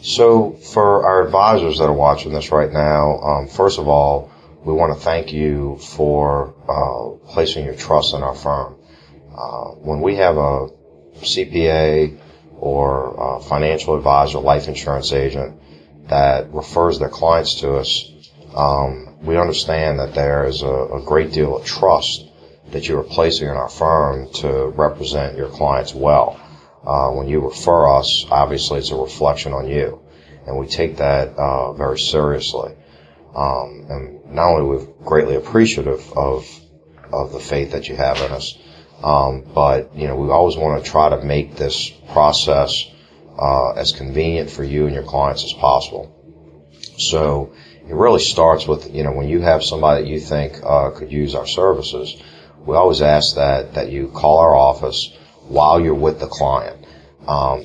So for our advisors that are watching this right now, first of all, we want to thank you for placing your trust in our firm. When we have a CPA or a financial advisor, life insurance agent that refers their clients to us, we understand that there is a great deal of trust that you are placing in our firm to represent your clients well. When you refer us, obviously it's a reflection on you, and we take that very seriously. And not only are we greatly appreciative of the faith that you have in us, but we always want to try to make this process as convenient for you and your clients as possible. So it really starts with when you have somebody that you think could use our services, we always ask that you call our office while you're with the client.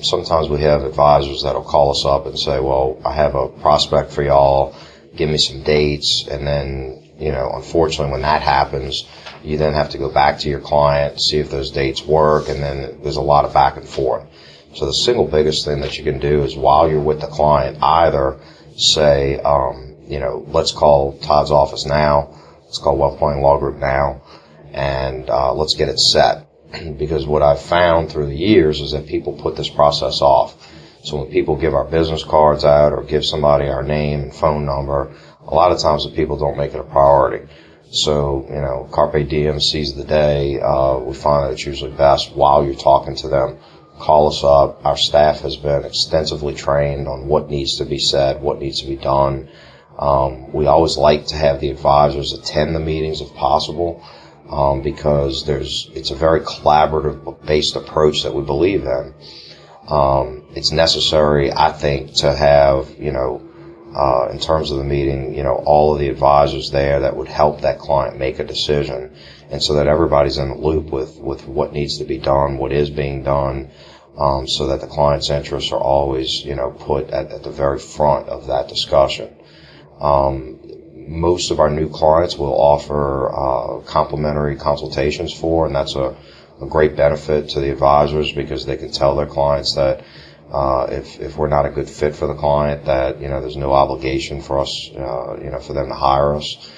Sometimes we have advisors that'll call us up and say, well, I have a prospect for y'all, give me some dates, and then unfortunately when that happens, you then have to go back to your client, see if those dates work, and then there's a lot of back and forth. So the single biggest thing that you can do is while you're with the client, either say, let's call Todd's office now, let's call Wealth Planning Law Group now, and let's get it set. Because what I've found through the years is that people put this process off. So when people give our business cards out or give somebody our name and phone number, a lot of times the people don't make it a priority. So, carpe diem, seize the day. We find that it's usually best while you're talking to them. Call us up. Our staff has been extensively trained on what needs to be said, what needs to be done. We always like to have the advisors attend the meetings if possible, because it's a very collaborative-based approach that we believe in. It's necessary, I think, to have, in terms of the meeting, all of the advisors there that would help that client make a decision, and so that everybody's in the loop with what needs to be done, what is being done, so that the client's interests are always, put at the very front of that discussion. Most of our new clients will offer complimentary consultations for, and that's a great benefit to the advisors, because they can tell their clients that if we're not a good fit for the client, that there's no obligation for us, for them to hire us.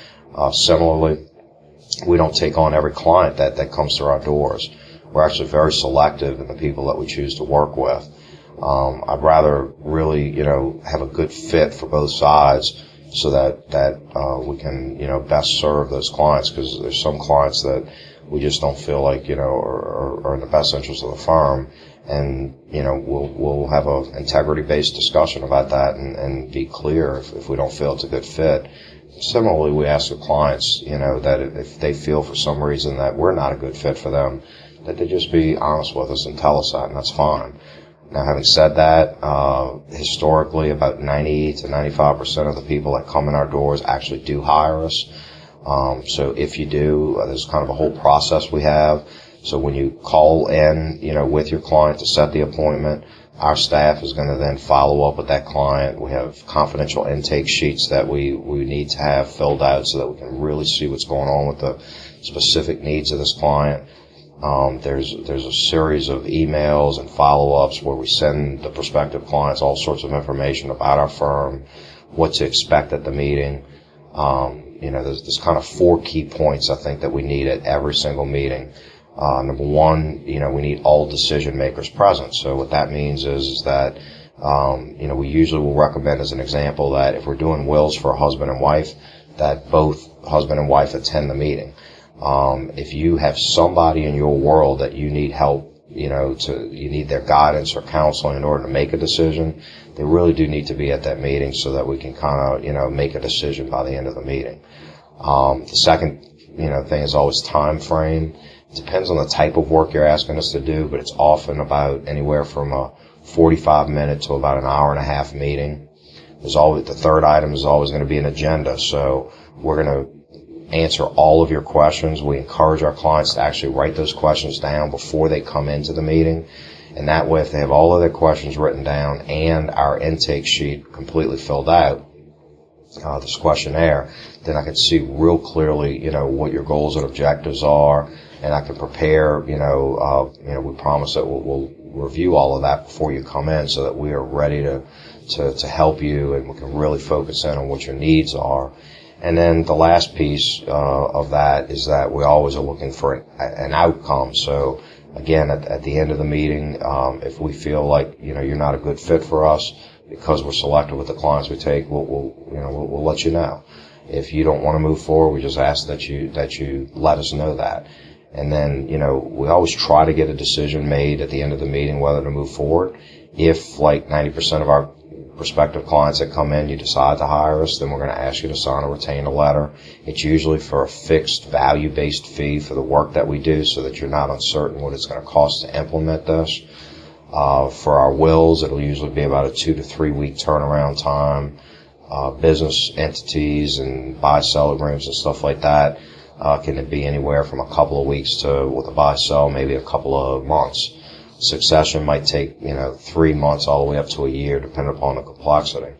Similarly, we don't take on every client that comes through our doors. We're actually very selective in the people that we choose to work with. I'd rather really have a good fit for both sides, so that we can best serve those clients, because there's some clients that we just don't feel like are in the best interest of the firm, and we'll have a integrity-based discussion about that and be clear if we don't feel it's a good fit. Similarly, we ask the clients that if they feel for some reason that we're not a good fit for them, that they just be honest with us and tell us that, and that's fine. Now, having said that, historically, about 90 to 95% of the people that come in our doors actually do hire us. So if you do, there's kind of a whole process we have. So when you call in, with your client to set the appointment, our staff is going to then follow up with that client. We have confidential intake sheets that we need to have filled out so that we can really see what's going on with the specific needs of this client. There's a series of emails and follow-ups where we send the prospective clients all sorts of information about our firm, what to expect at the meeting. There's kind of 4 key points I think that we need at every single meeting. Number one, we need all decision makers present. So what that means is that, we usually will recommend, as an example, that if we're doing wills for a husband and wife, that both husband and wife attend the meeting. If you have somebody in your world that you need help, you need their guidance or counseling in order to make a decision, they really do need to be at that meeting so that we can kind of, make a decision by the end of the meeting. The second, thing is always time frame. It depends on the type of work you're asking us to do, but it's often about anywhere from a 45-minute to about an hour and a half meeting. The third item is always going to be an agenda. So we're going to answer all of your questions. We encourage our clients to actually write those questions down before they come into the meeting. And that way, if they have all of their questions written down and our intake sheet completely filled out, this questionnaire, then I can see real clearly, what your goals and objectives are, and I can prepare, we promise that we'll review all of that before you come in so that we are ready to help you and we can really focus in on what your needs are. And then the last piece of that is that we always are looking for an outcome. So again, at the end of the meeting, if we feel like you're not a good fit for us because we're selective with the clients we take, we'll let you know. If you don't want to move forward, we just ask that you let us know that. And then we always try to get a decision made at the end of the meeting whether to move forward. If like 90% of our prospective clients that come in, you decide to hire us, then we're going to ask you to sign a retainer letter. It's usually for a fixed value-based fee for the work that we do so that you're not uncertain what it's going to cost to implement this. For our wills, it'll usually be about a 2 to 3 week turnaround time. Business entities and buy-sell agreements and stuff like that can be anywhere from a couple of weeks to, with a buy-sell, maybe a couple of months. Succession might take 3 months all the way up to a year, depending upon the complexity.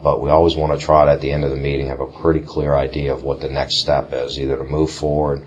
But we always want to try to, at the end of the meeting, have a pretty clear idea of what the next step is, either to move forward,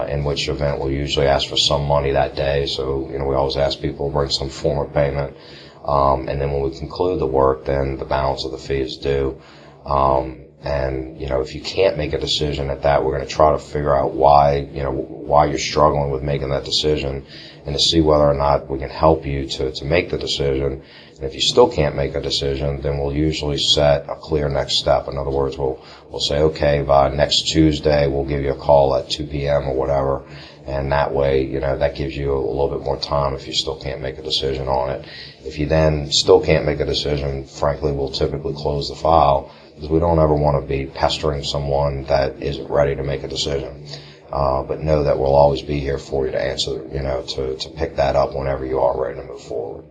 in which event we'll usually ask for some money that day. So we always ask people to bring some form of payment. And then when we conclude the work, then the balance of the fee is due. And if you can't make a decision at that, we're going to try to figure out why you're struggling with making that decision and to see whether or not we can help you to make the decision. And if you still can't make a decision, then we'll usually set a clear next step. In other words, we'll say, okay, by next Tuesday, we'll give you a call at 2 p.m. or whatever. And that way, that gives you a little bit more time if you still can't make a decision on it. If you then still can't make a decision, frankly, we'll typically close the file because we don't ever want to be pestering someone that isn't ready to make a decision. But know that we'll always be here for you to answer, to pick that up whenever you are ready to move forward.